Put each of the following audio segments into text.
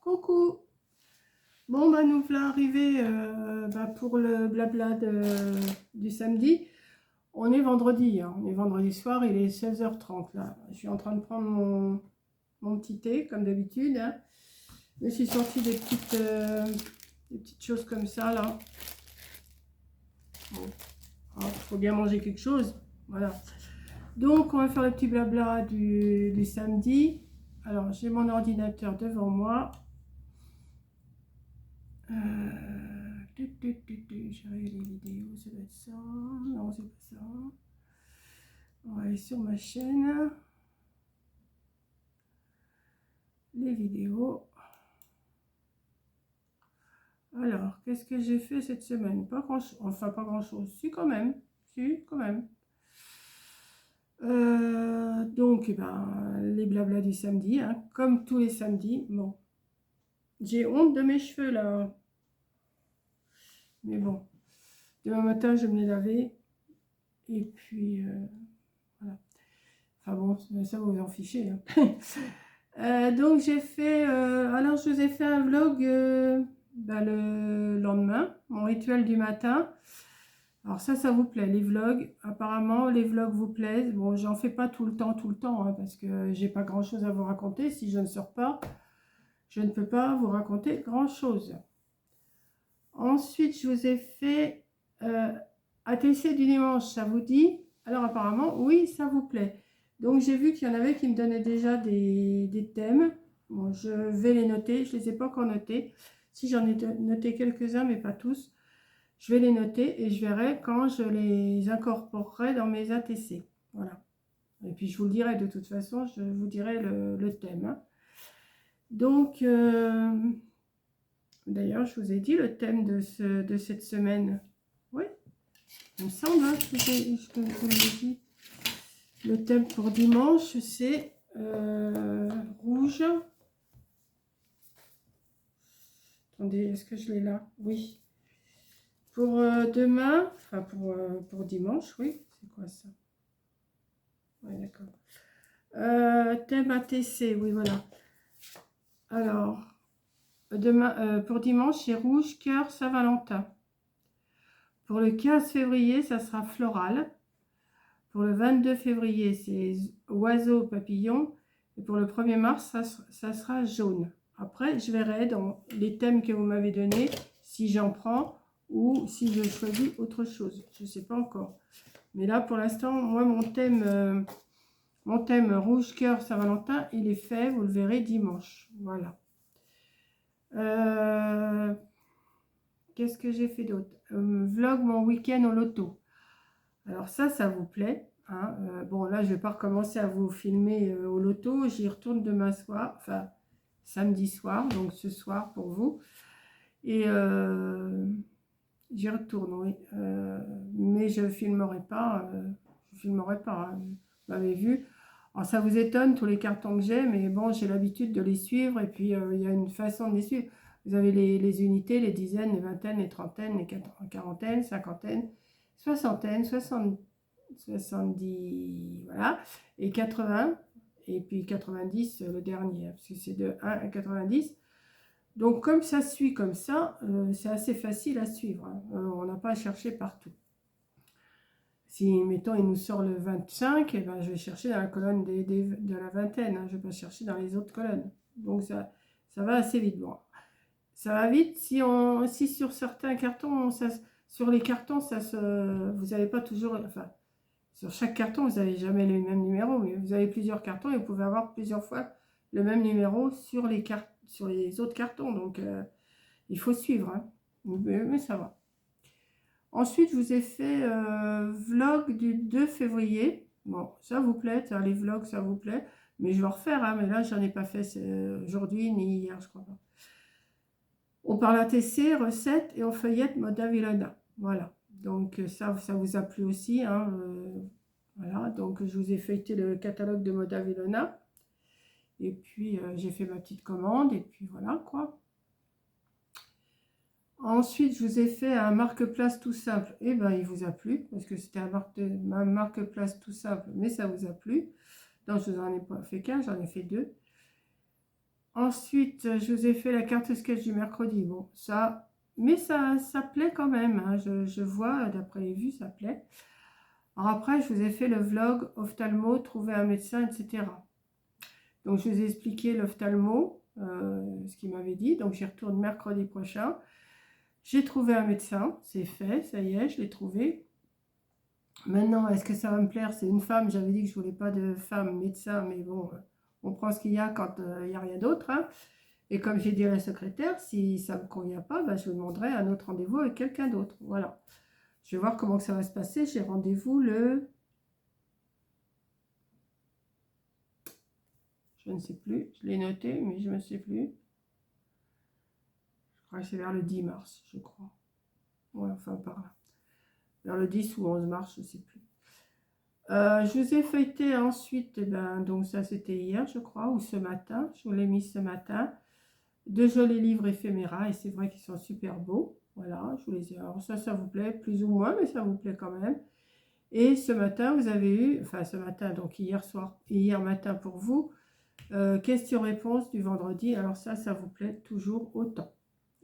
Coucou. Bon, bah, nous voilà arrivés pour le blabla du samedi. On est vendredi, hein. On est vendredi soir, il est 16h30 là. Je suis en train de prendre mon petit thé, comme d'habitude, hein. Je me suis sorti des petites choses comme ça là. Bon, il faut bien manger quelque chose. Voilà. Donc, on va faire le petit blabla du samedi. Alors, j'ai mon ordinateur devant moi. J'arrive les vidéos, ça doit être ça. Non, c'est pas ça. On va aller sur ma chaîne. Les vidéos. Alors, qu'est-ce que j'ai fait cette semaine? Pas grand-chose. Enfin, pas grand-chose. Si, quand même. Si, quand même. Donc, les blablas du samedi, hein, comme tous les samedis. Bon. J'ai honte de mes cheveux, là. Mais bon. Demain matin, je vais me les laver. Et puis, voilà. Enfin bon, ça vous en fichez, hein. Donc j'ai fait, alors je vous ai fait un vlog le lendemain, mon rituel du matin. Alors ça vous plaît, les vlogs. Apparemment, les vlogs vous plaisent. Bon, j'en fais pas tout le temps, hein, parce que j'ai pas grand chose à vous raconter. Si je ne sors pas, je ne peux pas vous raconter grand chose. Ensuite, je vous ai fait ATC du dimanche, ça vous dit? Alors apparemment, oui, ça vous plaît. Donc j'ai vu qu'il y en avait qui me donnaient déjà des thèmes. Bon, je vais les noter, je ne les ai pas encore notés. Si j'en ai noté quelques-uns, mais pas tous, je vais les noter et je verrai quand je les incorporerai dans mes ATC. Voilà. Et puis je vous le dirai de toute façon, je vous dirai le thème, hein. Donc, d'ailleurs, je vous ai dit le thème de cette semaine. Oui, il me semble, hein, que je vous l'ai dit. Le thème pour dimanche, c'est rouge. Attendez, est-ce que je l'ai là? Oui. Pour demain, enfin pour dimanche, oui. C'est quoi ça? Oui, d'accord. Thème ATC, oui, voilà. Alors, demain, pour dimanche, c'est rouge, cœur, Saint-Valentin. Pour le 15 février, ça sera floral. Pour le 22 février, c'est oiseau, papillon. Et pour le 1er mars, ça sera jaune. Après, je verrai dans les thèmes que vous m'avez donnés, si j'en prends ou si je choisis autre chose. Je ne sais pas encore. Mais là, pour l'instant, moi, mon thème rouge cœur Saint-Valentin, il est fait. Vous le verrez dimanche. Voilà. Qu'est-ce que j'ai fait d'autre? Vlog mon week-end au loto. Alors ça vous plaît, hein. Bon, là, je vais pas recommencer à vous filmer au loto. J'y retourne demain soir, enfin samedi soir, donc ce soir pour vous. Et j'y retourne, oui. Mais je filmerai pas. Hein. Vous m'avez vu. Alors ça vous étonne tous les cartons que j'ai, mais bon, j'ai l'habitude de les suivre. Et puis il y a une façon de les suivre. Vous avez les unités, les dizaines, les vingtaines, les trentaines, les quarantaines, cinquantaines, soixantaines, 70, voilà, et 80, et puis 90 le dernier, parce que c'est de 1 à 90. Donc comme ça suit comme ça, c'est assez facile à suivre, hein. On n'a pas à chercher partout. Si, mettons, il nous sort le 25, et ben, je vais chercher dans la colonne de la vingtaine, hein. Je ne vais pas chercher dans les autres colonnes. Donc ça va assez vite. Bon, ça va vite si sur certains cartons, sur les cartons, vous n'avez pas toujours... Enfin, sur chaque carton, vous n'avez jamais le même numéro, mais vous avez plusieurs cartons et vous pouvez avoir plusieurs fois le même numéro sur les autres cartons. Donc, il faut suivre, hein. Mais ça va. Ensuite, je vous ai fait vlog du 2 février. Bon, ça vous plaît, les vlogs, ça vous plaît. Mais je vais refaire, hein, mais là, j'en ai pas fait aujourd'hui ni hier, je crois pas. On parle ATC, recettes et on feuillette Moda Villona. Voilà. Donc, ça vous a plu aussi, hein. Voilà, donc je vous ai feuilleté le catalogue de Moda Villona. Et puis, j'ai fait ma petite commande. Et puis, voilà, quoi. Ensuite, je vous ai fait un marque-place tout simple. Et ben, il vous a plu. Parce que c'était un marque-place tout simple. Mais ça vous a plu. Donc, je n'en ai pas fait qu'un, j'en ai fait deux. Ensuite, je vous ai fait la carte sketch du mercredi. Bon, ça, mais ça plaît quand même, hein. Je vois, d'après les vues, ça plaît. Alors après, je vous ai fait le vlog ophtalmo, trouver un médecin, etc. Donc, je vous ai expliqué l'ophtalmo, ce qu'il m'avait dit. Donc, j'y retourne mercredi prochain. J'ai trouvé un médecin, c'est fait, ça y est, je l'ai trouvé. Maintenant, est-ce que ça va me plaire? C'est une femme, j'avais dit que je voulais pas de femme médecin, mais bon, on prend ce qu'il y a quand il n'y a rien d'autre, hein. Et comme j'ai dit à la secrétaire, si ça ne me convient pas, bah, je vous demanderai un autre rendez-vous avec quelqu'un d'autre. Voilà. Je vais voir comment ça va se passer. J'ai rendez-vous le... Je ne sais plus. Je l'ai noté, mais je ne sais plus. Je crois que c'est vers le 10 mars, je crois. Ouais, enfin par là. Vers le 10 ou 11 mars, je ne sais plus. Je vous ai feuilleté ensuite, eh ben, donc ça c'était hier, je crois, ou ce matin. Je vous l'ai mis ce matin. De jolis livres éphéméras, et c'est vrai qu'ils sont super beaux. Voilà, je vous les ai. Alors ça vous plaît plus ou moins, mais ça vous plaît quand même. Et ce matin, vous avez eu, enfin ce matin, donc hier soir et hier matin pour vous, questions-réponses du vendredi. Alors ça vous plaît toujours autant.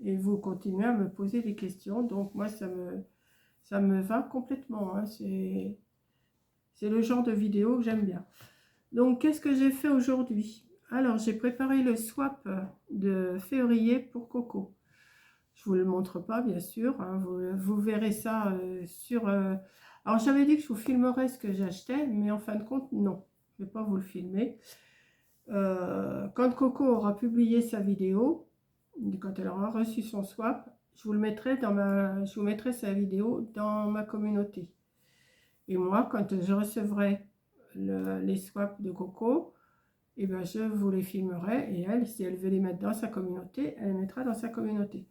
Et vous continuez à me poser des questions, donc moi ça me va complètement, hein. C'est le genre de vidéo que j'aime bien. Donc qu'est-ce que j'ai fait aujourd'hui? Alors j'ai préparé le swap de février pour Coco. Je ne vous le montre pas, bien sûr, hein. Vous verrez ça sur... Alors, j'avais dit que je vous filmerais ce que j'achetais, mais en fin de compte, non. Je ne vais pas vous le filmer. Quand Coco aura publié sa vidéo, quand elle aura reçu son swap, je vous mettrai sa vidéo dans ma communauté. Et moi, quand je recevrai les swaps de Coco, eh ben, je vous les filmerai. Et elle, si elle veut les mettre dans sa communauté, elle les mettra dans sa communauté.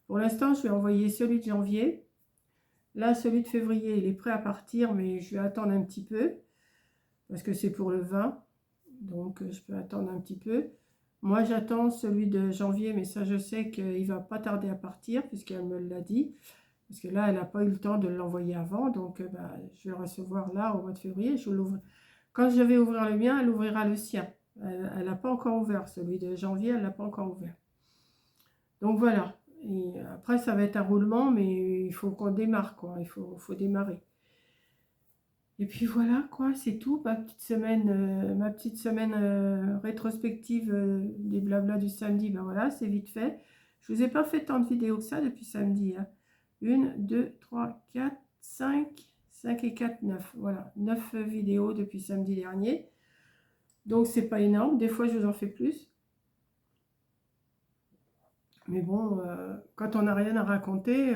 Pour l'instant, je vais envoyer celui de janvier. Là, celui de février, il est prêt à partir, mais je vais attendre un petit peu, parce que c'est pour le 20, donc je peux attendre un petit peu. Moi, j'attends celui de janvier, mais ça, je sais qu'il ne va pas tarder à partir, puisqu'elle me l'a dit, parce que là, elle n'a pas eu le temps de l'envoyer avant, donc bah, je vais le recevoir là, au mois de février. Quand je vais ouvrir le mien, elle ouvrira le sien. Elle n'a pas encore ouvert, celui de janvier, elle ne l'a pas encore ouvert. Donc voilà. Et après, ça va être un roulement, mais il faut qu'on démarre, quoi. Il faut démarrer. Et puis voilà, quoi, c'est tout. Ma petite semaine rétrospective des blabla du samedi, ben voilà, c'est vite fait. Je vous ai pas fait tant de vidéos que ça depuis samedi, hein. 1, 2, 3, 4, 5, 5 et 4, 9. Voilà, 9 vidéos depuis samedi dernier. Donc, c'est pas énorme. Des fois, je vous en fais plus. Mais bon, quand on n'a rien à raconter,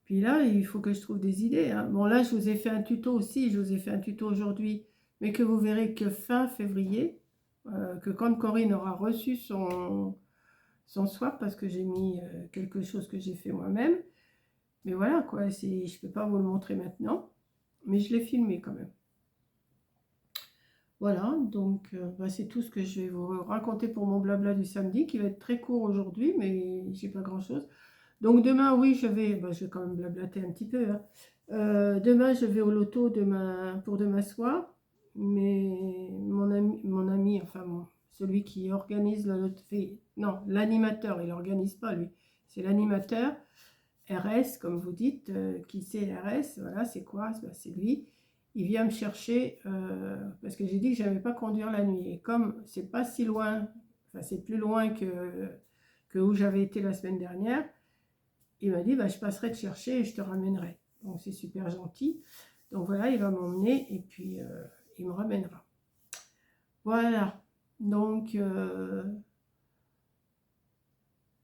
puis là, il faut que je trouve des idées, hein. Bon, là, je vous ai fait un tuto aussi, je vous ai fait un tuto aujourd'hui, mais que vous verrez que fin février, que quand Corinne aura reçu son swap, parce que j'ai mis quelque chose que j'ai fait moi-même. Mais voilà, quoi, je ne peux pas vous le montrer maintenant, mais je l'ai filmé quand même. Voilà, donc bah, c'est tout ce que je vais vous raconter pour mon blabla du samedi, qui va être très court aujourd'hui, mais j'ai pas grand-chose. Donc demain, oui, je vais quand même blablater un petit peu, hein. Demain, je vais au loto pour demain soir, mais mon ami enfin celui qui organise le loto, non, l'animateur, il n'organise pas lui, c'est l'animateur, RS, comme vous dites, qui c'est RS, voilà, c'est quoi? Bah, c'est lui. Il vient me chercher parce que j'ai dit que je n'avais pas conduire la nuit. Et comme c'est pas si loin, enfin c'est plus loin que où j'avais été la semaine dernière, il m'a dit bah, je passerai te chercher et je te ramènerai. Donc c'est super gentil. Donc voilà, il va m'emmener et puis il me ramènera. Voilà. Donc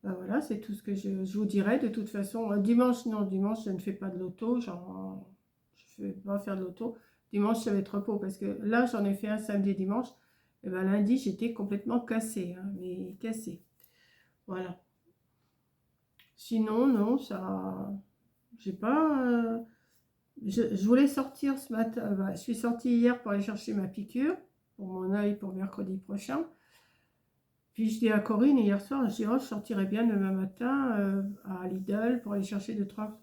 ben voilà, c'est tout ce que je vous dirai. De toute façon, dimanche, non, dimanche, je ne fais pas de loto. Je ne vais pas faire de loto. Dimanche, ça va être repos parce que là, j'en ai fait un samedi et dimanche. Et ben lundi, j'étais complètement cassée, hein, mais cassée. Voilà. Sinon, non, ça... J'ai pas... je voulais sortir ce matin. Je suis sortie hier pour aller chercher ma piqûre pour mon œil pour mercredi prochain. Puis je dis à Corinne hier soir, je dis oh, je sortirais bien demain matin à Lidl pour aller chercher 2-3.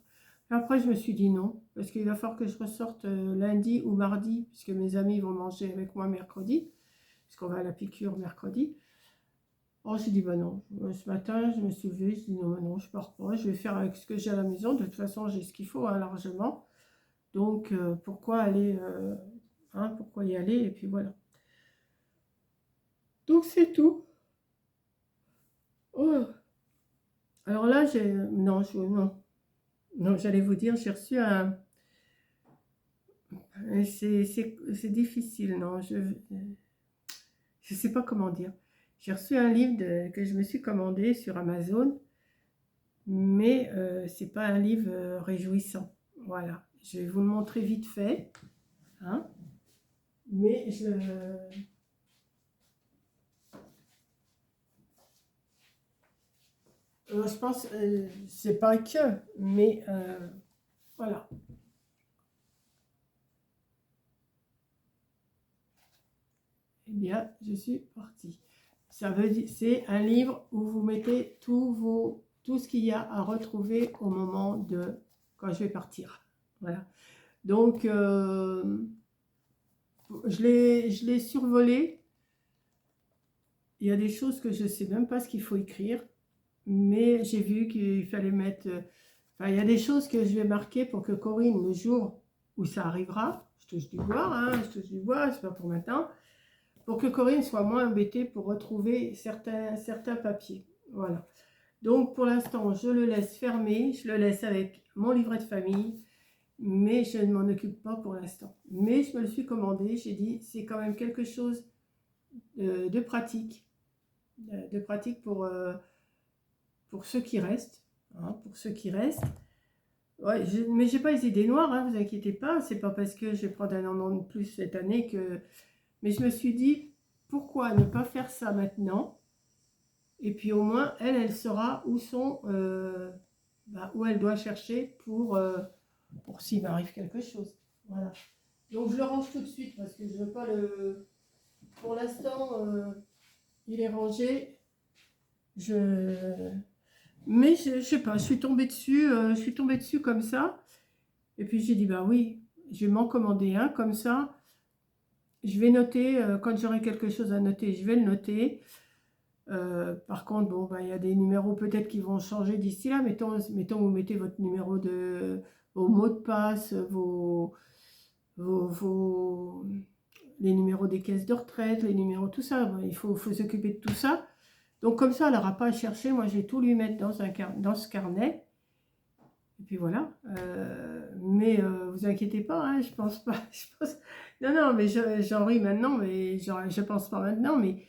Après je me suis dit non, parce qu'il va falloir que je ressorte lundi ou mardi, puisque mes amis vont manger avec moi mercredi, puisqu'on va à la piqûre mercredi. Oh, j'ai dit, bah non. Ce matin, je me suis levée, je dis, non, non, je pars pas. Je vais faire avec ce que j'ai à la maison. De toute façon, j'ai ce qu'il faut, hein, largement. Donc, pourquoi aller, pourquoi y aller? Et puis voilà. Donc, c'est tout. Oh. Alors là, non, non. Non, j'allais vous dire, j'ai reçu un... C'est difficile, non. Je sais pas comment dire. J'ai reçu un livre que je me suis commandé sur Amazon, mais c'est pas un livre réjouissant. Voilà. Je vais vous le montrer vite fait. Hein, mais je pense, c'est pas que, mais voilà. Eh bien, je suis partie. Ça veut dire, c'est un livre où vous mettez tout ce qu'il y a à retrouver au moment de quand je vais partir. Voilà. Donc, je l'ai survolé. Il y a des choses que je ne sais même pas ce qu'il faut écrire, mais j'ai vu qu'il fallait mettre... Enfin, il y a des choses que je vais marquer pour que Corinne, le jour où ça arrivera, je touche du bois, je touche du bois, c'est pas pour maintenant, pour que Corinne soit moins embêtée pour retrouver certains papiers. Voilà. Donc, pour l'instant, je le laisse fermé, je le laisse avec mon livret de famille, mais je ne m'en occupe pas pour l'instant. Mais je me le suis commandé, j'ai dit, c'est quand même quelque chose de pratique, pour ceux qui restent, pour ceux qui restent. Ouais, mais j'ai pas les idées noires, vous inquiétez pas, c'est pas parce que je vais prendre un an de plus cette année que... Mais je me suis dit, pourquoi ne pas faire ça maintenant? Et puis au moins, elle saura où sont, où elle doit chercher pour s'il m'arrive quelque chose. Voilà. Donc je le range tout de suite parce que je veux pas le... Pour l'instant, il est rangé. Mais je sais pas, je suis tombée dessus comme ça. Et puis j'ai dit, bah oui, je vais m'en commander un comme ça. Je vais noter, quand j'aurai quelque chose à noter, je vais le noter. Par contre, bon, bah, il y a des numéros peut-être qui vont changer d'ici là. Mettons, vous mettez votre numéro vos mots de passe, les numéros des caisses de retraite, les numéros, tout ça. Bon, il faut s'occuper de tout ça. Donc comme ça, elle n'aura pas à chercher. Moi, je vais tout lui mettre dans ce carnet. Et puis voilà. Mais vous inquiétez pas, je pense pas. Non, non, mais j'en ris maintenant, mais je pense pas maintenant. Mais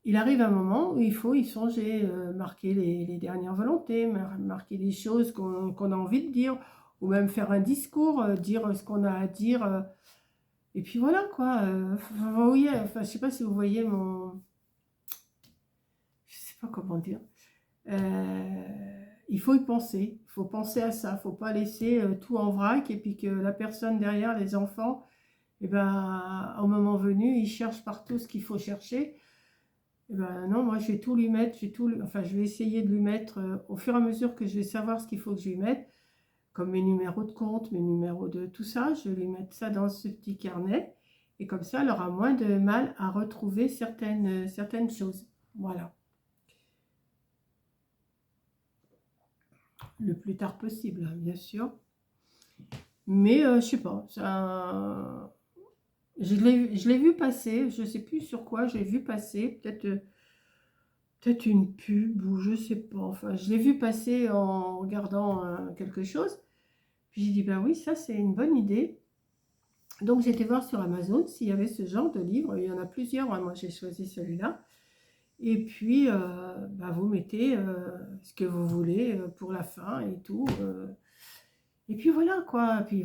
il arrive un moment où il faut y songer, marquer les dernières volontés, marquer des choses qu'on a envie de dire, ou même faire un discours, dire ce qu'on a à dire. Et puis voilà, quoi. Vous voyez, enfin, je sais pas si vous voyez je sais pas comment dire. Il faut y penser. Il faut penser à ça. Il ne faut pas laisser tout en vrac et puis que la personne derrière, les enfants, et ben, au moment venu, ils cherchent partout ce qu'il faut chercher. Et ben non, moi je vais tout lui mettre, je vais essayer de lui mettre au fur et à mesure que je vais savoir ce qu'il faut que je lui mette, comme mes numéros de compte, mes numéros de tout ça, je vais lui mettre ça dans ce petit carnet. Et comme ça, elle aura moins de mal à retrouver certaines choses. Voilà. Le plus tard possible, bien sûr. Mais je sais pas, je l'ai vu passer, je sais plus sur quoi, je l'ai vu passer, peut-être une pub ou je sais pas, enfin je l'ai vu passer en regardant quelque chose, puis j'ai dit ben oui, ça c'est une bonne idée. Donc j'étais voir sur Amazon s'il y avait ce genre de livre, il y en a plusieurs, moi j'ai choisi celui-là. Et puis vous mettez ce que vous voulez pour la fin et tout. Et puis voilà quoi, puis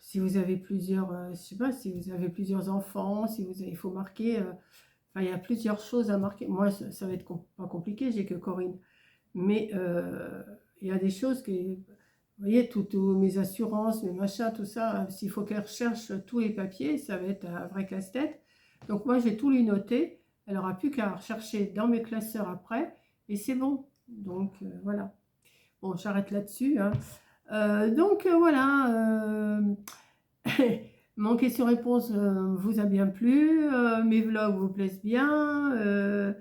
si vous avez plusieurs, je sais pas, si vous avez plusieurs enfants, il faut marquer, il y a plusieurs choses à marquer. Moi, ça va être pas compliqué, j'ai que Corinne. Mais il y a des choses que, vous voyez, toutes mes assurances, mes machins, tout ça, s'il faut qu'elle recherche tous les papiers, ça va être un vrai casse-tête. Donc moi, j'ai tout lui noté. Elle n'aura plus qu'à rechercher dans mes classeurs après, et c'est bon. Donc voilà. Bon, j'arrête là-dessus. Donc voilà. mon question-réponse vous a bien plu, mes vlogs vous plaisent bien,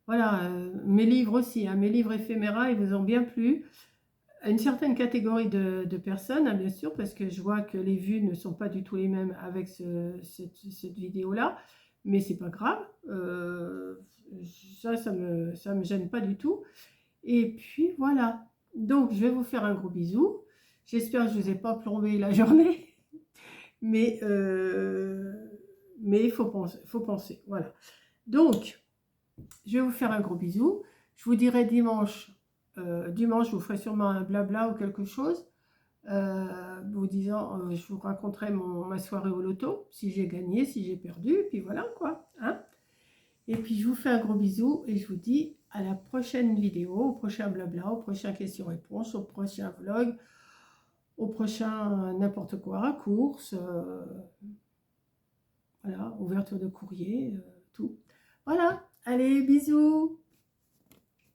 voilà, mes livres aussi, hein, mes livres éphéméras, ils vous ont bien plu. À une certaine catégorie de personnes, hein, bien sûr, parce que je vois que les vues ne sont pas du tout les mêmes avec cette vidéo-là, mais c'est pas grave, ça me gêne pas du tout. Et puis voilà, donc je vais vous faire un gros bisou. J'espère que je ne vous ai pas plombé la journée, mais il faut penser, voilà. Donc, je vais vous faire un gros bisou. Je vous dirai dimanche, dimanche, je vous ferai sûrement un blabla ou quelque chose, vous disant, je vous raconterai ma soirée au loto, si j'ai gagné, si j'ai perdu, et puis voilà quoi, hein. Et puis je vous fais un gros bisou et je vous dis à la prochaine vidéo, au prochain blabla, au prochain question-réponse, au prochain vlog, au prochain n'importe quoi, course, voilà, ouverture de courrier, tout. Voilà, allez, bisous!